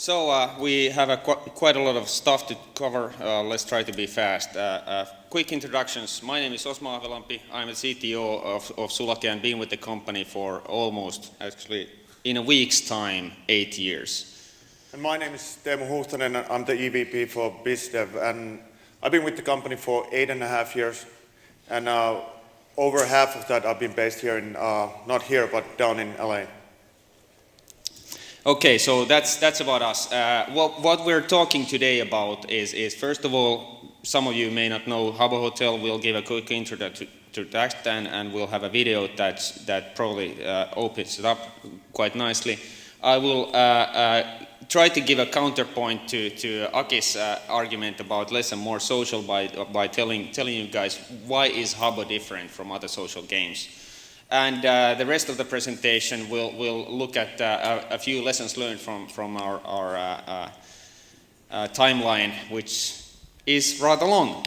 We have quite a lot of stuff to cover. Let's try to be fast. Quick introductions. My name is Osma Ahvenlampi. I'm the CTO of Sulake and been with the company for almost, actually, in a week's time, 8 years. And my name is Teemu Huhtanen. I'm the EVP for BizDev, and I've been with the company for 8.5 years. And over half of that I've been based here in, not here, but down in LA. Okay, so that's about us. What we're talking today about is first of all, some of you may not know Habbo Hotel. We'll give a quick intro to that, and we'll have a video that probably opens it up quite nicely. I will try to give a counterpoint to Aki's argument about less and more social by telling you guys why is Habbo different from other social games. And the rest of the presentation will look at a few lessons learned from our timeline, which is rather long.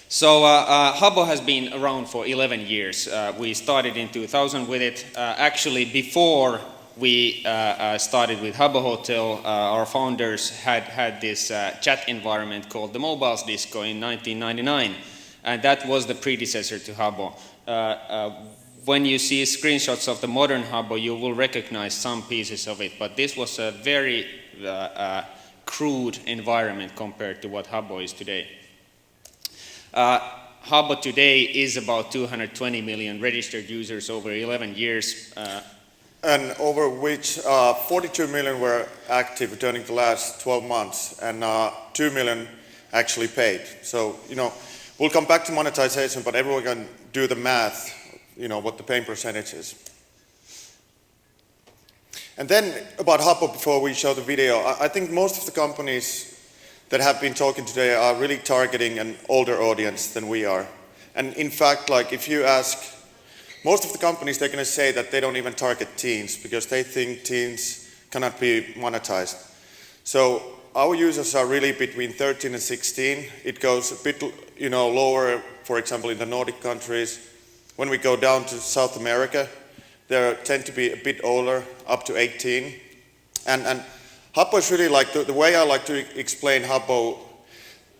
So Habbo has been around for 11 years. We started in 2000 with it. Actually, before we started with Habbo Hotel, our founders had this chat environment called the Mobiles Disco in 1999, and that was the predecessor to Habbo. When you see screenshots of the modern Habbo, you will recognize some pieces of it, but this was a very crude environment compared to what Habbo is today. Habbo today is about 220 million registered users over 11 years. And over which 42 million were active during the last 12 months, and 2 million actually paid. So, we'll come back to monetization, but everyone can do the math, what the paying percentage is. And then about Habbo, before we show the video, I think most of the companies that have been talking today are really targeting an older audience than we are. And in fact, if you ask most of the companies, they're going to say that they don't even target teens because they think teens cannot be monetized. So our users are really between 13 and 16. It goes a bit lower, for example, in the Nordic countries. When we go down to South America, they tend to be a bit older, up to 18. And Habbo is really the way I like to explain Habbo,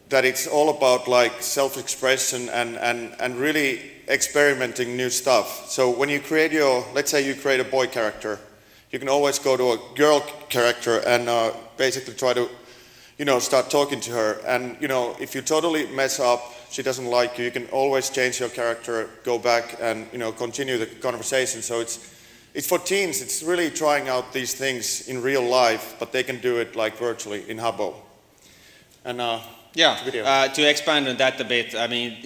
that it's all about self-expression and really experimenting new stuff. So when you create let's say you create a boy character, you can always go to a girl character and basically try to, start talking to her. And, if you totally mess up, she doesn't like you, you can always change your character, go back and, continue the conversation. So it's for teens, it's really trying out these things in real life, but they can do it virtually in Habbo. And to expand on that a bit, I mean,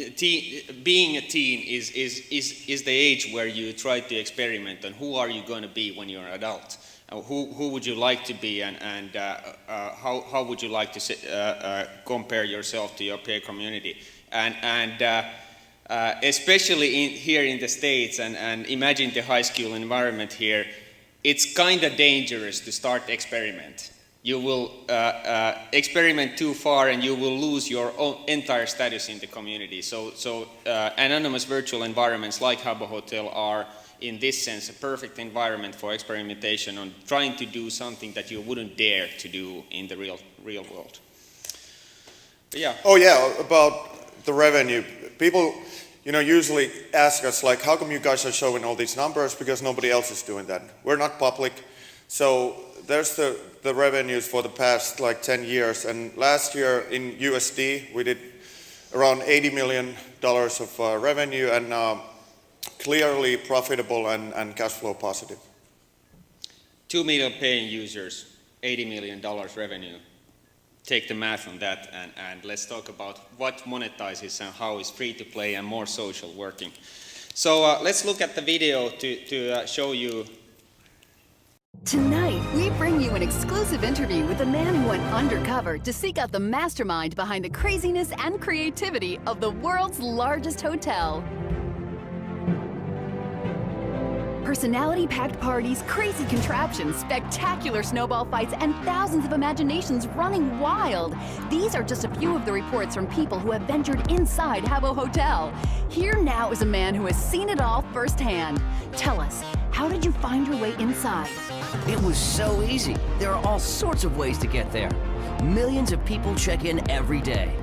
being a teen is the age where you try to experiment on who are you going to be when you're an adult. Who would you like to be, and how would you like to compare yourself to your peer community? And especially here in the States, and imagine the high school environment here, it's kind of dangerous to start experiment. You will experiment too far and you will lose your own entire status in the community. So anonymous virtual environments like Habbo Hotel are, in this sense, a perfect environment for experimentation on trying to do something that you wouldn't dare to do in the real world. But yeah. Oh yeah, about the revenue. People, usually ask us how come you guys are showing all these numbers, because nobody else is doing that. We're not public. So there's the revenues for the past 10 years, and last year in USD we did around $80 million of revenue, and clearly profitable and cash flow positive. 2 million paying users, $80 million revenue. Take the math on that, and let's talk about what monetizes and how is free to play and more social working. So let's look at the video to show you. Tonight, we bring you an exclusive interview with a man who went undercover to seek out the mastermind behind the craziness and creativity of the world's largest hotel. Personality-packed parties, crazy contraptions, spectacular snowball fights, and thousands of imaginations running wild. These are just a few of the reports from people who have ventured inside Habbo Hotel. Here now is a man who has seen it all firsthand. Tell us, how did you find your way inside? It was so easy. There are all sorts of ways to get there. Millions of people check in every day.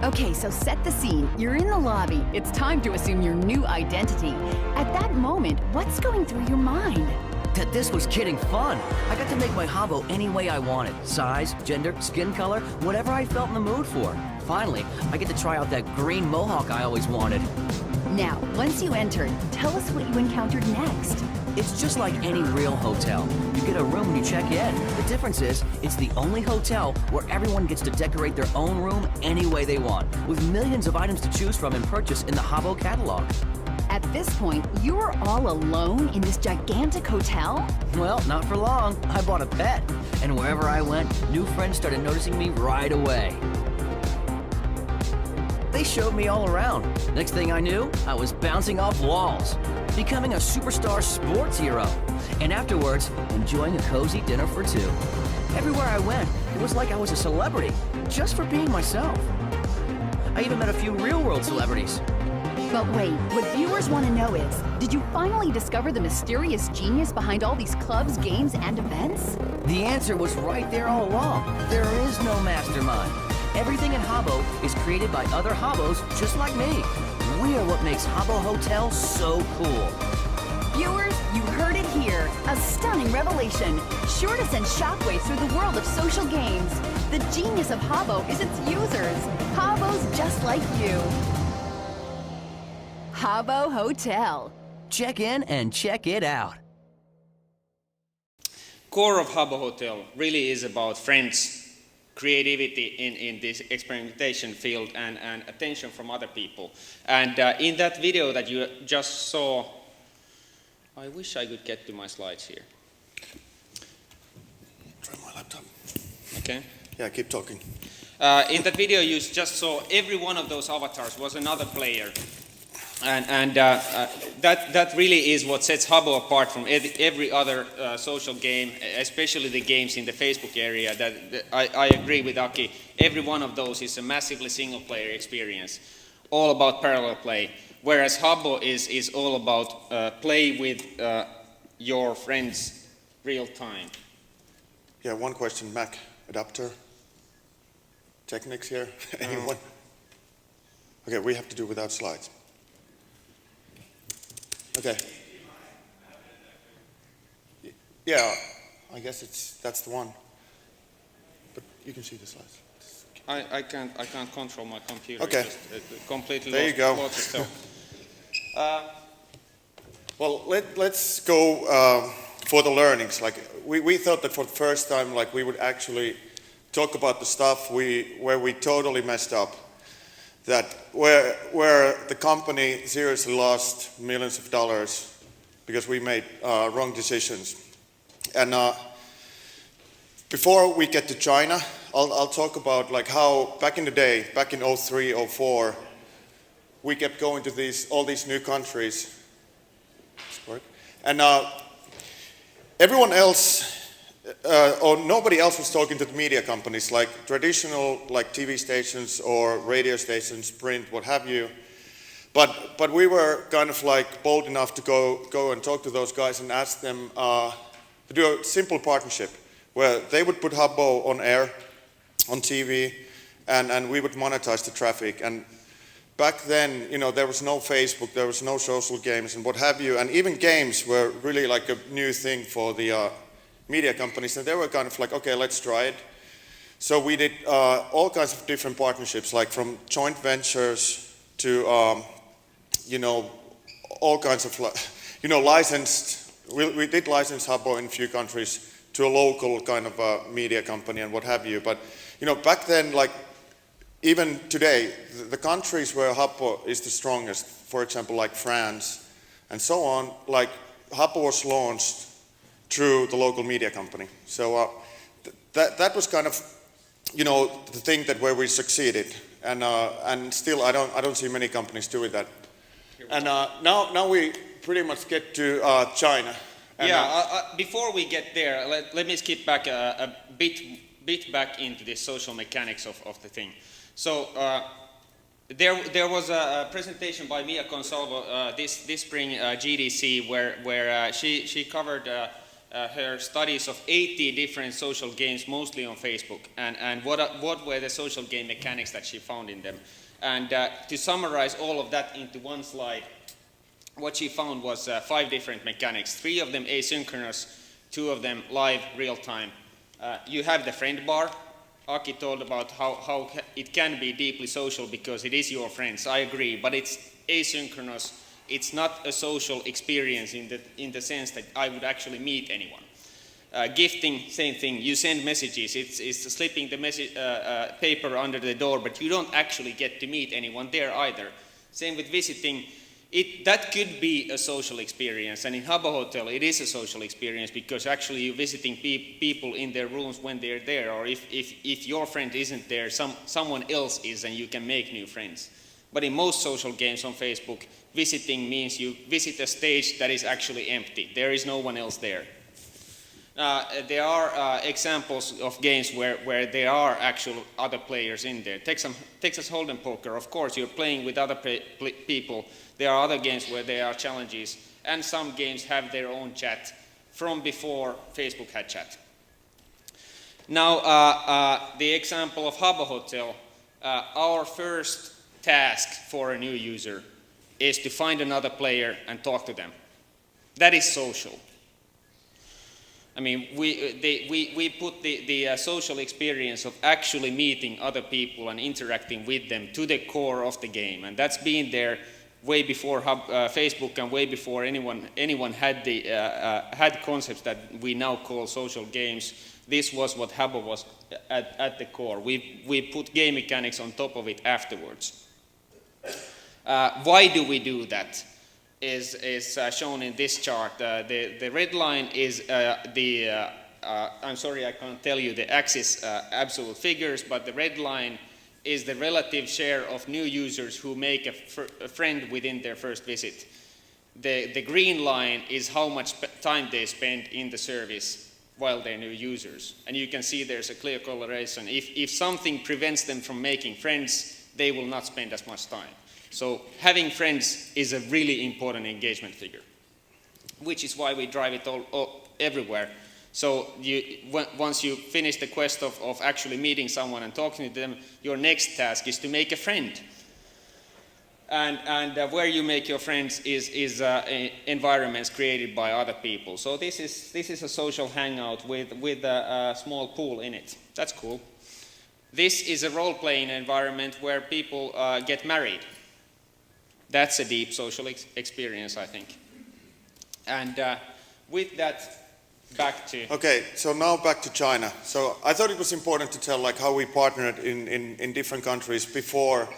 Okay, so set the scene. You're in the lobby. It's time to assume your new identity. At that moment, what's going through your mind? That this was kidding fun. I got to make my Habbo any way I wanted. Size, gender, skin color, whatever I felt in the mood for. Finally, I get to try out that green mohawk I always wanted. Now, once you entered, tell us what you encountered next. It's just like any real hotel. You get a room when you check in. The difference is, it's the only hotel where everyone gets to decorate their own room any way they want, with millions of items to choose from and purchase in the Habbo catalog. At this point, you are all alone in this gigantic hotel? Well, not for long. I bought a pet. And wherever I went, new friends started noticing me right away. They showed me all around. Next thing I knew, I was bouncing off walls, becoming a superstar sports hero, and afterwards, enjoying a cozy dinner for two. Everywhere I went, it was like I was a celebrity, just for being myself. I even met a few real-world celebrities. But wait, what viewers want to know is, did you finally discover the mysterious genius behind all these clubs, games, and events? The answer was right there all along. There is no mastermind. Everything in Habbo is created by other Habbos just like me. We are what makes Habbo Hotel so cool. Viewers, you heard it here. A stunning revelation, sure to send shockwaves through the world of social games. The genius of Habbo is its users. Habbos just like you. Habbo Hotel. Check in and check it out. Core of Habbo Hotel really is about friends, creativity in this experimentation field, and attention from other people. And in that video that you just saw, I wish I could get to my slides here. Try my laptop. Okay. Yeah, keep talking. In that video you just saw every one of those avatars was another player. And that really is what sets Habbo apart from every other social game, especially the games in the Facebook area. That I agree with Aki. Every one of those is a massively single-player experience, all about parallel play. Whereas Habbo is all about play with your friends real time. Yeah, one question, Mac adapter. Technics here, anyone? Okay, we have to do without slides. Okay. Yeah, I guess that's the one. But you can see the slides. I can't control my computer. Okay. Just, completely there you go. lost itself. Well, let's go for the learnings. Like we thought that for the first time, like we would actually talk about the stuff where we totally messed up. That where the company seriously lost millions of dollars because we made wrong decisions. And before we get to China, I'll talk about like how back in the day, back in 03, 04, we kept going to all these new countries. And everyone else, or nobody else was talking to the media companies, like traditional like TV stations or radio stations, print, what have you. But we were kind of like bold enough to go and talk to those guys and ask them to do a simple partnership where they would put Habbo on air, on TV, and we would monetize the traffic. And back then, you know, there was no Facebook, there was no social games and what have you, and even games were really like a new thing for the media companies, and they were kind of like, okay, let's try it. So we did all kinds of different partnerships, like from joint ventures to, you know, all kinds of, you know, licensed. We did license Habbo in a few countries to a local kind of media company and what have you. But, you know, back then, like, even today, the countries where Habbo is the strongest, for example, like France and so on, like, Habbo was launched through the local media company. So that was kind of, you know, the thing that where we succeeded. And still, I don't see many companies doing that. And now we pretty much get to China. And, before we get there, let me skip back a bit back into the social mechanics of the thing. So there was a presentation by Mia Consalvo this spring GDC where she covered her studies of 80 different social games, mostly on Facebook, and what were the social game mechanics that she found in them. And to summarize all of that into one slide, what she found was 5 different mechanics, 3 of them asynchronous, 2 of them live, real time. You have the friend bar. Aki told about how it can be deeply social because it is your friends. I agree, but it's asynchronous. It's not a social experience in the sense that I would actually meet anyone. Gifting, same thing. You send messages. It's slipping the paper under the door, but you don't actually get to meet anyone there either. Same with visiting. That could be a social experience, and in Habbo Hotel it is a social experience because actually you're visiting people in their rooms when they're there, or if your friend isn't there, someone else is, and you can make new friends. But in most social games on Facebook, visiting means you visit a stage that is actually empty. There is no one else there. There are examples of games where there are actual other players in there. Texas Hold'em Poker, of course, you're playing with other people. There are other games where there are challenges, and some games have their own chat from before Facebook had chat. Now, the example of Habbo Hotel, our first task for a new user is to find another player and talk to them. That is social. I mean, we put the social experience of actually meeting other people and interacting with them to the core of the game, and that's been there way before Facebook and way before anyone had had concepts that we now call social games. This was what Habbo was at the core. We put game mechanics on top of it afterwards. Why do we do that? Is shown in this chart. The red line is I'm sorry I can't tell you the axis absolute figures, but the red line is the relative share of new users who make a friend within their first visit. The green line is how much time they spend in the service while they're new users. And you can see there's a clear correlation. If something prevents them from making friends, they will not spend as much time. So having friends is a really important engagement figure, which is why we drive it all everywhere. So once you finish the quest of actually meeting someone and talking to them, your next task is to make a friend. And where you make your friends is environments created by other people. So this is a social hangout with a small pool in it. That's cool. This is a role-playing environment where people get married. That's a deep social experience, I think. And with that, back to... Okay, so now back to China. So I thought it was important to tell like how we partnered in different countries before.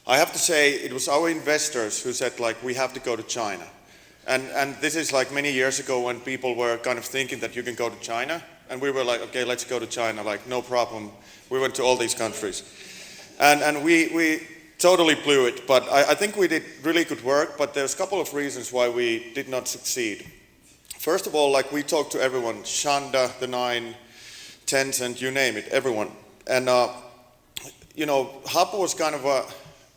I have to say it was our investors who said like we have to go to China. And this is like many years ago when people were kind of thinking that you can go to China. And we were like, okay, let's go to China, like no problem. We went to all these countries. And we totally blew it, but I think we did really good work, but there's a couple of reasons why we did not succeed. First of all, like we talked to everyone, Shanda, The Nine, Tencent, you name it, everyone. And, you know, Habbo was kind of a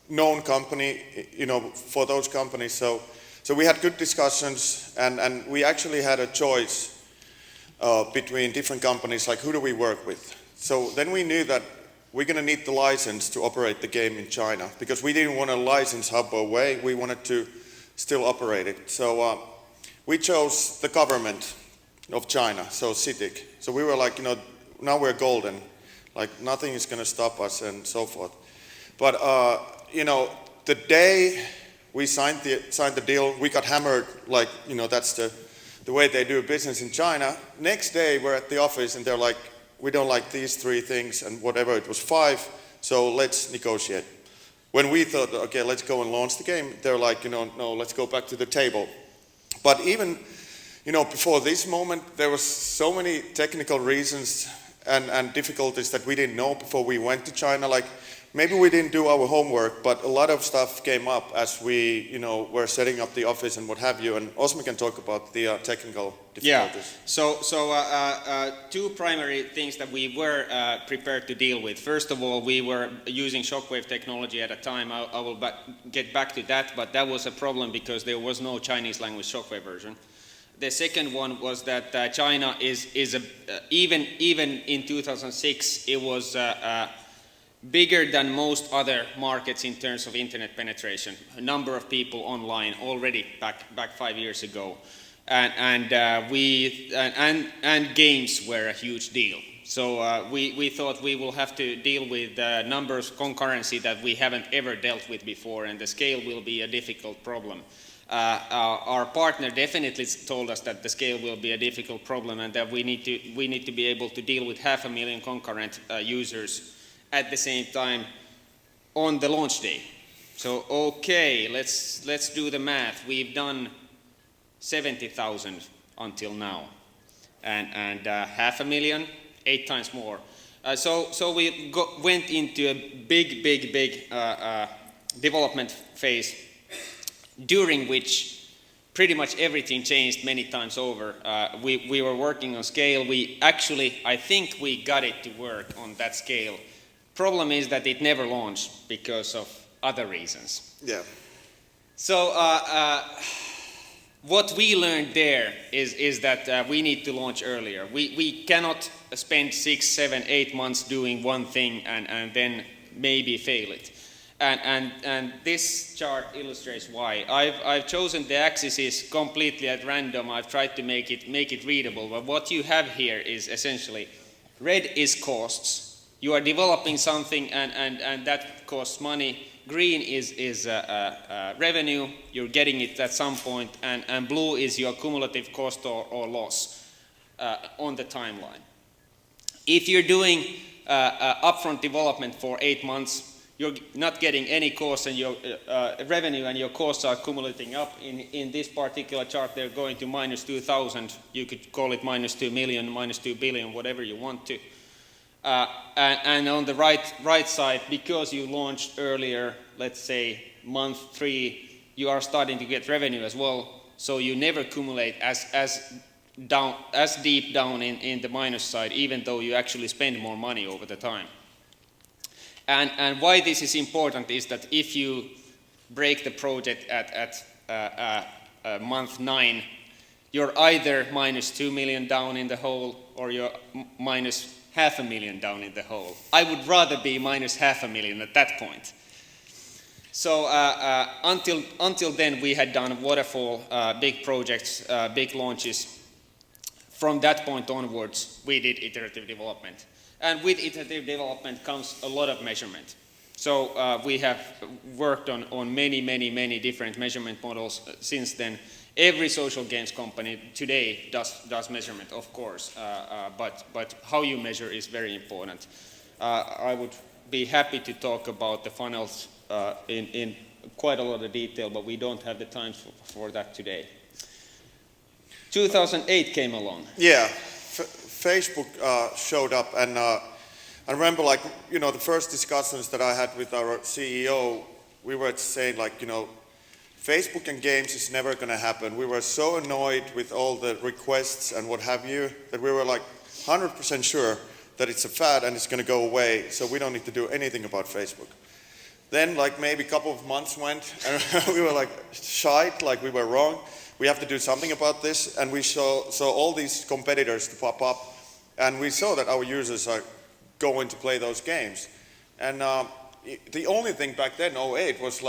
known company, you know, for those companies, so we had good discussions, and we actually had a choice between different companies, like who do we work with? So then we knew that we're going to need the license to operate the game in China, because we didn't want to license Habbo away, we wanted to still operate it. So we chose the government of China, so CITIC. So we were like, you know, now we're golden, like nothing is going to stop us and so forth. But, you know, the day we signed the deal, we got hammered, like, you know, that's the way they do business in China. Next day we're at the office and they're like, we don't like these 3 things and whatever, it was 5, so let's negotiate. When we thought, okay, let's go and launch the game, they're like, you know, no, let's go back to the table. But even, you know, before this moment, there was so many technical reasons and difficulties that we didn't know before we went to China. Like, maybe we didn't do our homework, but a lot of stuff came up as we, were setting up the office and what have you. And Osma can talk about the technical difficulties. So two primary things that we were prepared to deal with. First of all, we were using shockwave technology at a time. I will get back to that, but that was a problem because there was no Chinese language shockwave version. The second one was that China is even in 2006 it was bigger than most other markets in terms of internet penetration. A number of people online already back 5 years ago, and games were a huge deal. So we thought we will have to deal with numbers concurrency that we haven't ever dealt with before, and the scale will be a difficult problem. Our partner definitely told us that the scale will be a difficult problem and that we need to be able to deal with 500,000 concurrent users at the same time on the launch day. So okay, let's do the math. We've done 70,000 until now, and 500,000, 8 times more. So we went into a big development phase, during which pretty much everything changed many times over. We were working on scale. I think we got it to work on that scale. Problem is that it never launched because of other reasons. Yeah. So what we learned there is that we need to launch earlier. We cannot spend 6, 7, 8 months doing one thing and then maybe fail it. And this chart illustrates why. I've chosen the axes completely at random. I've tried to make it readable. But what you have here is essentially red is costs. You are developing something and that costs money. Green is revenue. You're getting it at some point. And blue is your cumulative cost or loss on the timeline. If you're doing upfront development for 8 months, you're not getting any costs, and your revenue and your costs are accumulating up. In this particular chart, they're going to minus 2,000. You could call it minus 2 million, minus 2 billion, whatever you want to. And on the right side, because you launched earlier, let's say month 3, you are starting to get revenue as well. So you never accumulate as deep down in the minus side, even though you actually spend more money over the time. And why this is important is that if you break the project at month 9, you're either minus 2 million down in the hole or you're minus 500,000 down in the hole. I would rather be minus 500,000 at that point. So until then, we had done waterfall, big projects, big launches. From that point onwards, we did iterative development. And with iterative development comes a lot of measurement. So we have worked on many different measurement models since then. Every social games company today does measurement, of course, but how you measure is very important. I would be happy to talk about the funnels in quite a lot of detail, but we don't have the time for that today. 2008 came along. Yeah. Facebook showed up, and I remember, the first discussions that I had with our CEO, we were saying, Facebook and games is never going to happen. We were so annoyed with all the requests and what have you that we were 100% sure that it's a fad and it's going to go away, so we don't need to do anything about Facebook. Then, maybe a couple of months went, and we were shied, we were wrong. We have to do something about this, and we saw all these competitors to pop up, and we saw that our users are going to play those games. And the only thing back then, 2008, was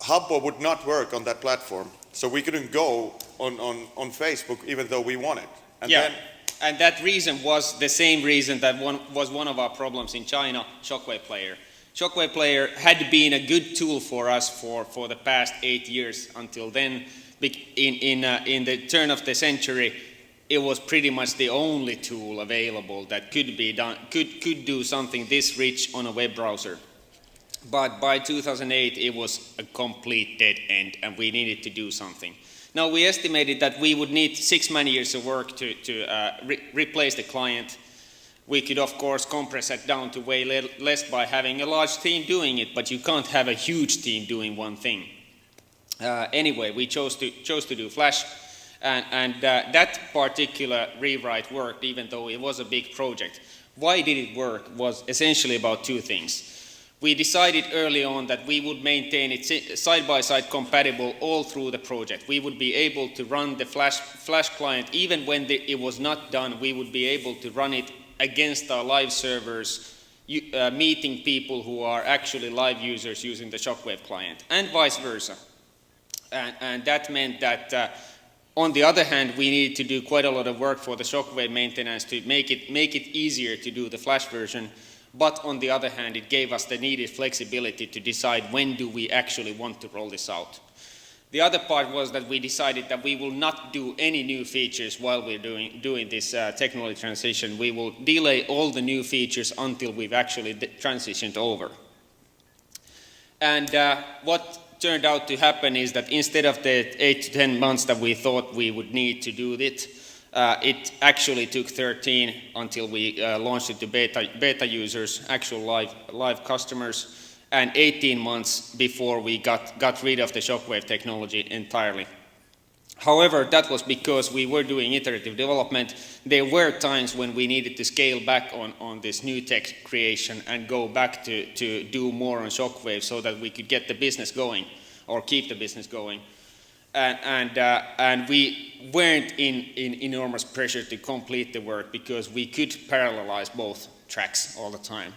Habbo would not work on that platform, so we couldn't go on Facebook even though we wanted. And that reason was the same reason that was one of our problems in China, Shockwave Player. Shockwave Player had been a good tool for us for the past 8 years until then. In the turn of the century, it was pretty much the only tool available that could be done, could do something this rich on a web browser. But by 2008, it was a complete dead end, and we needed to do something. Now, we estimated that we would need 6 man years of work to replace the client. We could, of course, compress it down to way less by having a large team doing it, but you can't have a huge team doing one thing. Anyway, we chose to do Flash, and that particular rewrite worked, even though it was a big project. Why did it work was essentially about two things. We decided early on that we would maintain it side-by-side compatible all through the project. We would be able to run the Flash client, even when it was not done, we would be able to run it against our live servers, meeting people who are actually live users using the Shockwave client, and vice versa. And that meant that on the other hand, we needed to do quite a lot of work for the Shockwave maintenance to make it easier to do the Flash version. But on the other hand, it gave us the needed flexibility to decide when do we actually want to roll this out. The other part was that we decided that we will not do any new features while we're doing this technology transition. We will delay all the new features until we've actually transitioned over. And what turned out to happen is that instead of the 8 to 10 months that we thought we would need to do it actually took 13 until we launched it to beta users, actual live customers, and 18 months before we got rid of the Shockwave technology entirely. However, that was because we were doing iterative development. There were times when we needed to scale back on this new tech creation and go back to do more on Shockwave so that we could get the business going or keep the business going. And we weren't in enormous pressure to complete the work because we could parallelize both tracks all the time.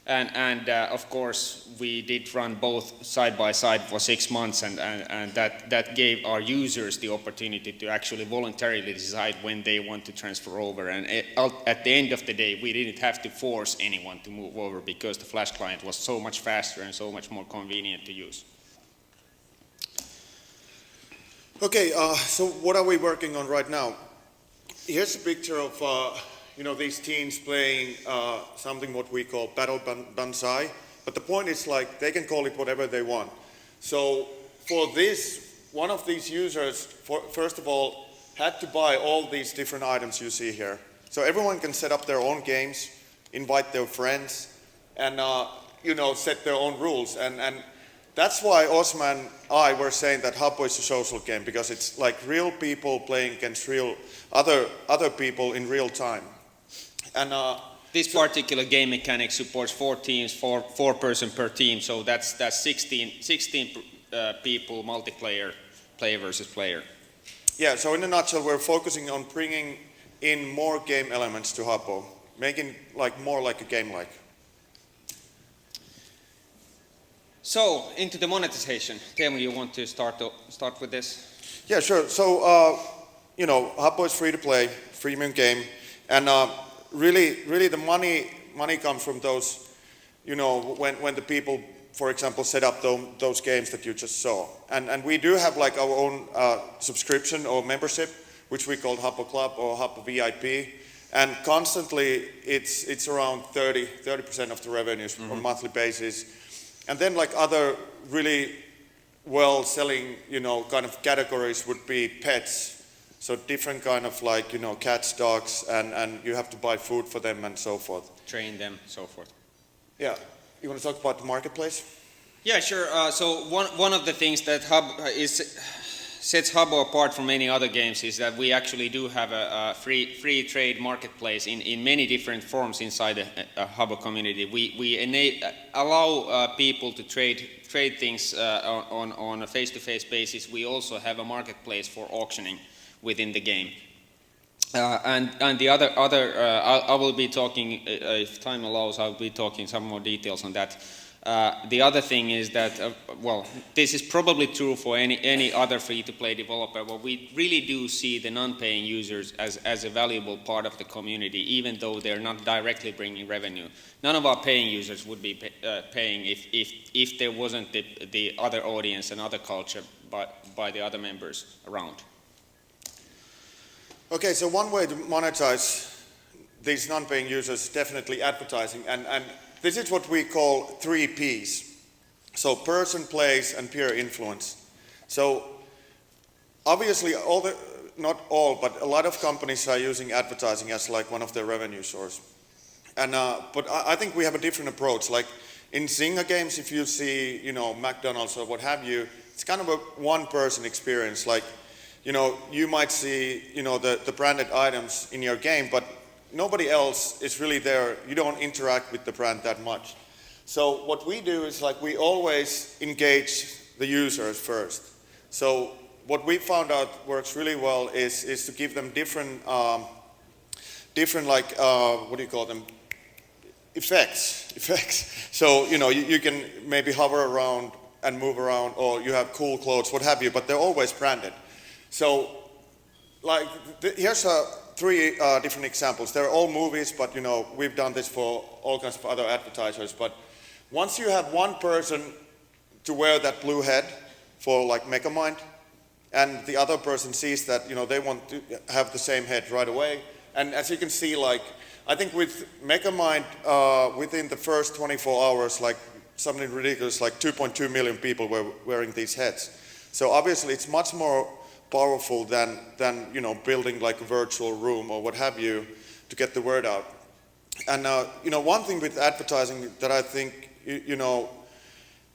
And of course, we did run both side by side for 6 months, and that gave our users the opportunity to actually voluntarily decide when they want to transfer over. And at the end of the day, we didn't have to force anyone to move over because the Flash client was so much faster and so much more convenient to use. Okay, so what are we working on right now? Here's a picture of these teens playing something what we call Battle Banzai, but the point is like they can call it whatever they want. So for this, one of these users, first of all, had to buy all these different items you see here. So everyone can set up their own games, invite their friends, and set their own rules. And that's why Osma and I were saying that Habbo is a social game, because it's like real people playing against real other people in real time. And this particular game mechanic supports 4 teams, 4 person per team, so that's 16 people multiplayer, player versus player. Yeah, so in a nutshell, we're focusing on bringing in more game elements to Habbo, making more like a game-like. So, into the monetization. Teemu, you want to start with this? Yeah, sure. So, Habbo is free to play, freemium game, and really the money comes from those, when the people, for example, set up those games that you just saw. And we do have like our own subscription or membership, which we call Habbo Club or Habbo VIP. And constantly it's around 30% of the revenues on a monthly basis. And then like other really well selling, kind of categories would be pets. So different kind of like, cats, dogs, and you have to buy food for them and so forth. Train them, so forth. Yeah. You want to talk about the marketplace? Yeah, sure. So one of the things that sets Habbo apart from many other games is that we actually do have a free trade marketplace in many different forms inside the Habbo community. We allow people to trade things on a face-to-face basis. We also have a marketplace for auctioning within the game. And the other I will be talking, if time allows, I'll be talking some more details on that. The other thing is that, this is probably true for any other free-to-play developer, but we really do see the non-paying users as a valuable part of the community, even though they're not directly bringing revenue. None of our paying users would be paying if there wasn't the other audience and other culture by the other members around. Okay, so one way to monetize these non-paying users is definitely advertising, and this is what we call 3 Ps. So person, place, and peer influence. So obviously not all, but a lot of companies are using advertising as like one of their revenue source. And but I think we have a different approach. Like in Zynga games, if you see, you know, McDonald's or what have you, it's kind of a one-person experience. Like, you know, you might see, you know, the branded items in your game, but nobody else is really there. You don't interact with the brand that much. So what we do is like we always engage the users first. So what we found out works really well is to give them different like what do you call them? Effects. So, you know, you can maybe hover around and move around, or you have cool clothes, what have you, but they're always branded. So, like, here's three different examples. They're all movies, but, you know, we've done this for all kinds of other advertisers. But once you have one person to wear that blue head for, like, Megamind, and the other person sees that, you know, they want to have the same head right away. And as you can see, like, I think with Megamind, within the first 24 hours, like something ridiculous, like 2.2 million people were wearing these heads. So obviously it's much more powerful than you know, building like a virtual room or what have you to get the word out. And you know, one thing with advertising that I think, you know,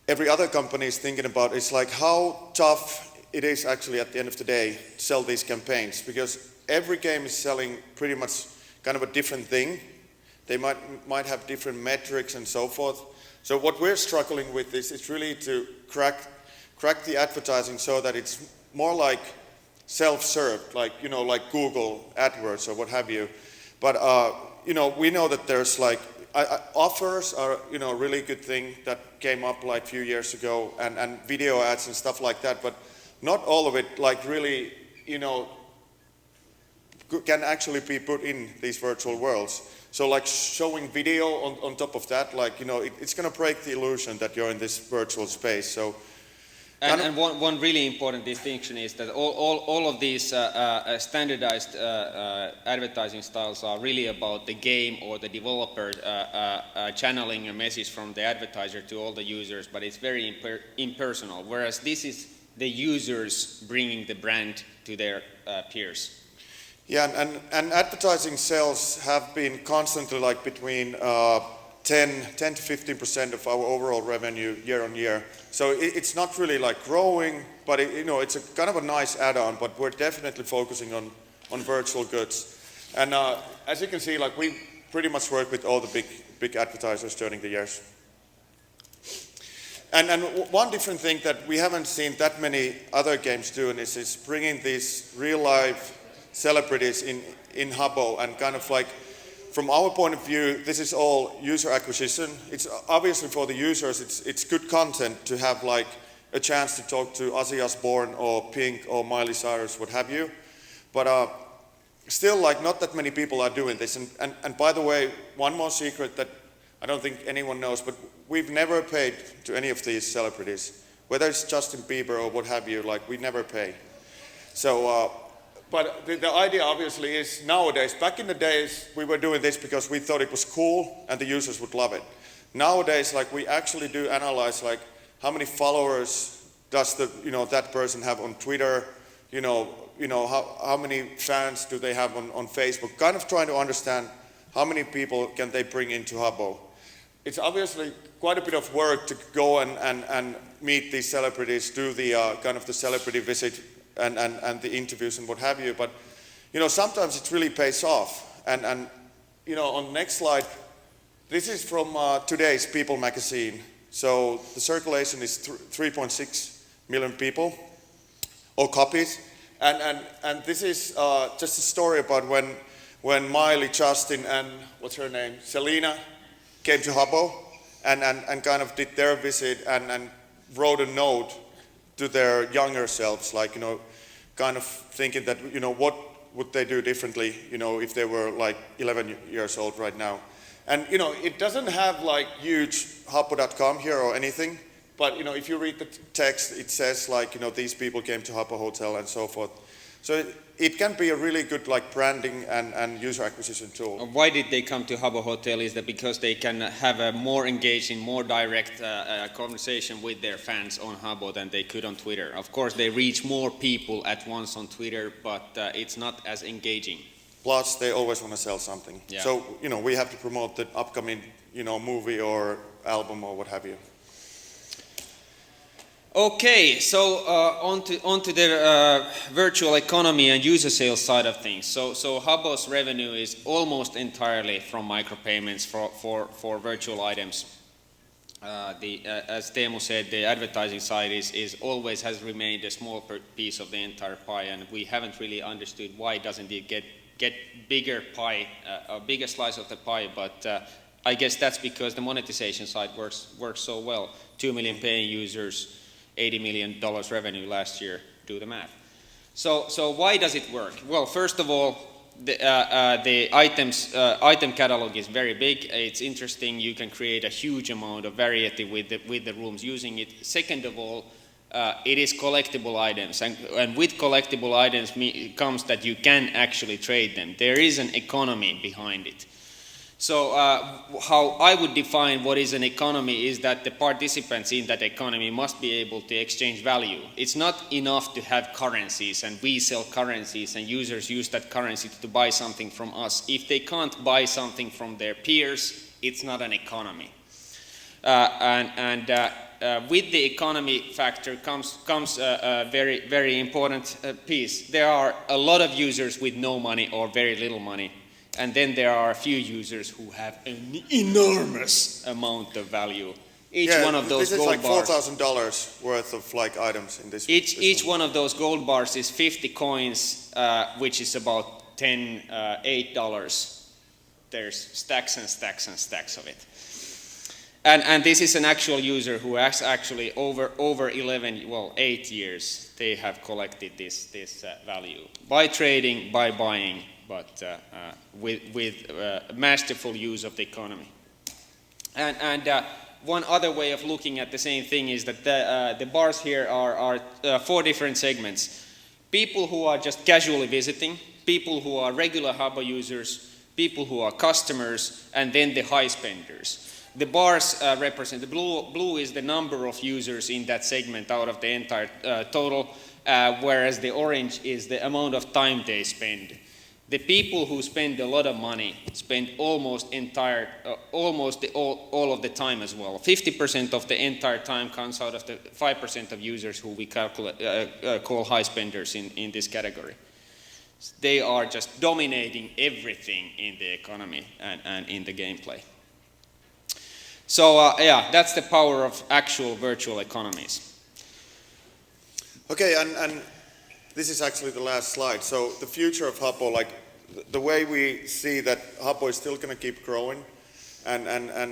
every other company is thinking about is like how tough it is actually at the end of the day to sell these campaigns, because every game is selling pretty much kind of a different thing. They might have different metrics and so forth. So what we're struggling with is really to crack the advertising so that it's more like self-served, like, you know, like Google AdWords or what have you. But you know, we know that there's like offers are, you know, a really good thing that came up like a few years ago, and video ads and stuff like that. But not all of it like really, you know, can actually be put in these virtual worlds. So like showing video on top of that, like, you know, it's going to break the illusion that you're in this virtual space. So, and one really important distinction is that all of these standardized advertising styles are really about the game or the developer channeling a message from the advertiser to all the users, but it's very impersonal, whereas this is the users bringing the brand to their peers. Yeah, and advertising sales have been constantly like between 10 to 15% of our overall revenue year on year. So it's not really like growing, but you know, it's a kind of a nice add-on, but we're definitely focusing on virtual goods. And as you can see, like we pretty much work with all the big advertisers during the years. And one different thing that we haven't seen that many other games doing is bringing these real life celebrities in Habbo, and kind of like, from our point of view, this is all user acquisition. It's obviously for the users, it's good content to have like a chance to talk to Ozzy Osbourne or Pink or Miley Cyrus, what have you. But still, like, not that many people are doing this. And by the way, one more secret that I don't think anyone knows, but we've never paid to any of these celebrities, whether it's Justin Bieber or what have you. Like, we never pay. So. But the idea obviously is nowadays, back in the days, we were doing this because we thought it was cool and the users would love it. Nowadays, like, we actually do analyze like how many followers does that person have on Twitter, you know how many fans do they have on Facebook, kind of trying to understand how many people can they bring into Habbo. It's obviously quite a bit of work to go and meet these celebrities, do the kind of the celebrity visit and the interviews and what have you, but you know, sometimes it really pays off. And you know, on the next slide, this is from today's People magazine. So the circulation is 3.6 million people or copies, and this is just a story about when Miley, Justin, and what's her name, Selena, came to Habbo and kind of did their visit and wrote a note to their younger selves, like, you know, kind of thinking that, you know, what would they do differently, you know, if they were like 11 years old right now. And, you know, it doesn't have like huge Habbo.com here or anything, but, you know, if you read the text, it says like, you know, these people came to Habbo Hotel and so forth. So it can be a really good like branding and user acquisition tool. Why did they come to Habbo Hotel? Is that because they can have a more engaging, more direct conversation with their fans on Habbo than they could on Twitter? Of course, they reach more people at once on Twitter, but it's not as engaging. Plus, they always want to sell something. Yeah. So, we have to promote the upcoming, movie or album or what have you. Okay, so on to the virtual economy and user sales side of things. So Habbo's revenue is almost entirely from micropayments for virtual items. As Teemu said, the advertising side is always has remained a small piece of the entire pie, and we haven't really understood why doesn't it get bigger pie, a bigger slice of the pie. But I guess that's because the monetization side works so well. 2 million paying users, $80 million revenue last year. Do the math. So why does it work? Well, first of all, the item catalog is very big. It's interesting. You can create a huge amount of variety with the rooms using it. Second of all, it is collectible items, and with collectible items comes that you can actually trade them. There is an economy behind it. So how I would define what is an economy is that the participants in that economy must be able to exchange value. It's not enough to have currencies and we sell currencies and users use that currency to buy something from us. If they can't buy something from their peers, it's not an economy. With the economy factor comes a very, very important piece. There are a lot of users with no money or very little money. And then there are a few users who have an enormous amount of value. Each one of those gold bars. This is like $4,000 worth of items in this. Each one of those gold bars is 50 coins, which is about $8. There's stacks and stacks and stacks of it. And this is an actual user who has actually over 8 years, they have collected this value by trading, by buying, but with masterful use of the economy. And one other way of looking at the same thing is that the bars here are 4 different segments. People who are just casually visiting, people who are regular Habbo users, people who are customers, and then the high spenders. The bars represent, the blue is the number of users in that segment out of the entire total, whereas the orange is the amount of time they spend. The people who spend a lot of money spend almost all of the time as well. 50% of the entire time comes out of the 5% of users who we call high spenders in this category. They are just dominating everything in the economy and in the gameplay. So that's the power of actual virtual economies. Okay, and this is actually the last slide. So the future of Habbo, like the way we see that Habbo is still going to keep growing, and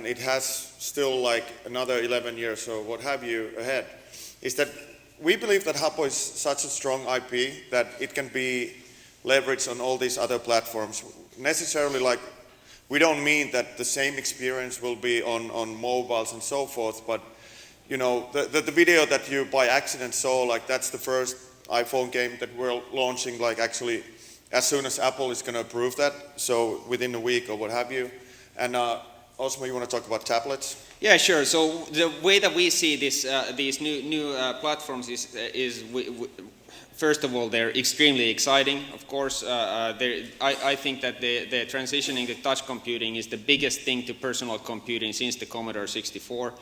it has still like another 11 years or what have you ahead, is that we believe that Habbo is such a strong IP that it can be leveraged on all these other platforms. Necessarily, like, we don't mean that the same experience will be on mobiles and so forth, but the video that you by accident saw, like that's the first iPhone game that we're launching, like actually as soon as Apple is going to approve that, so within a week or what have you. And Osma, you want to talk about tablets? Yeah, sure. So the way that we see this, these new platforms is first of all, they're extremely exciting. Of course, I think that the transitioning to touch computing is the biggest thing to personal computing since the Commodore 64.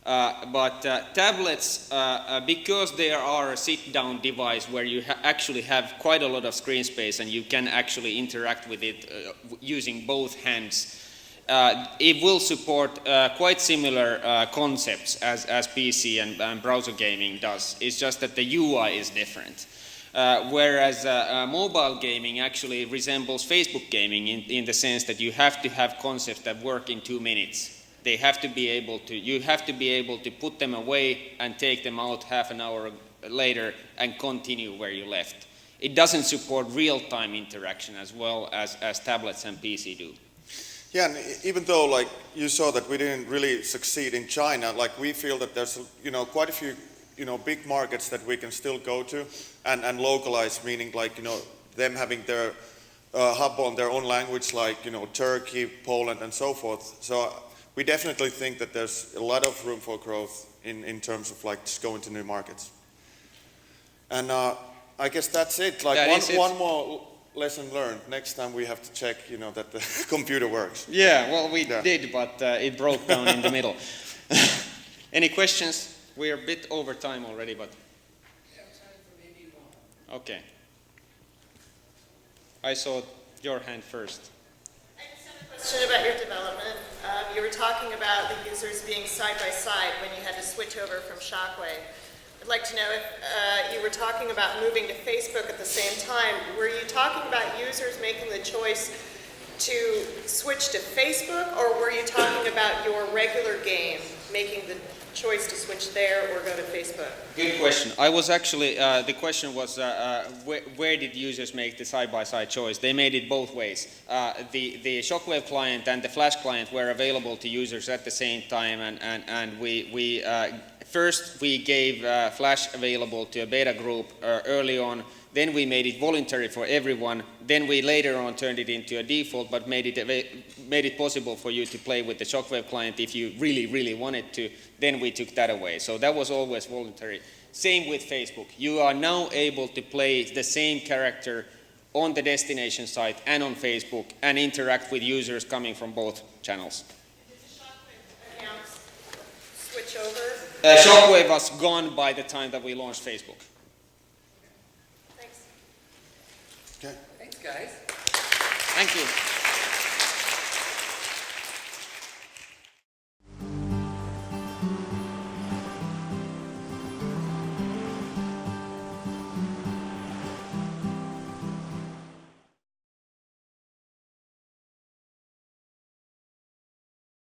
But tablets, because they are a sit-down device where you actually have quite a lot of screen space and you can actually interact with it using both hands, it will support quite similar concepts as PC and browser gaming does. It's just that the UI is different. Whereas mobile gaming actually resembles Facebook gaming in the sense that you have to have concepts that work in 2 minutes. They have to be able to, you have to be able to put them away and take them out half an hour later and continue where you left. It doesn't support real-time interaction as well as tablets and PC do. Yeah, and even though like you saw that we didn't really succeed in China, like we feel that there's quite a few big markets that we can still go to and localize, meaning like them having their Habbo on their own language, like Turkey, Poland, and so forth. So we definitely think that there's a lot of room for growth in terms of like just going to new markets. And I guess that's it. Like one more lesson learned. Next time we have to check, that the computer works. Yeah, well, we Yeah. did, but it broke down in the middle. Any questions? We're a bit over time already, but... We have time for maybe one. Okay. I saw your hand first. I just have a question about your development. You were talking about the users being side by side when you had to switch over from Shockwave. I'd like to know if you were talking about moving to Facebook at the same time. Were you talking about users making the choice to switch to Facebook, or were you talking about your regular game making the choice to switch there or go to Facebook? Good question. I was actually, the question was where did users make the side-by-side choice? They made it both ways. The Shockwave client and the Flash client were available to users at the same time, and we first we gave Flash available to a beta group early on. Then we made it voluntary for everyone. Then we later on turned it into a default, but made it possible for you to play with the Shockwave client if you really, really wanted to. Then we took that away. So that was always voluntary. Same with Facebook. You are now able to play the same character on the destination site and on Facebook and interact with users coming from both channels. Did the Shockwave accounts switch over? Shockwave was gone by the time that we launched Facebook. Thanks. Okay. Thanks, guys. Thank you.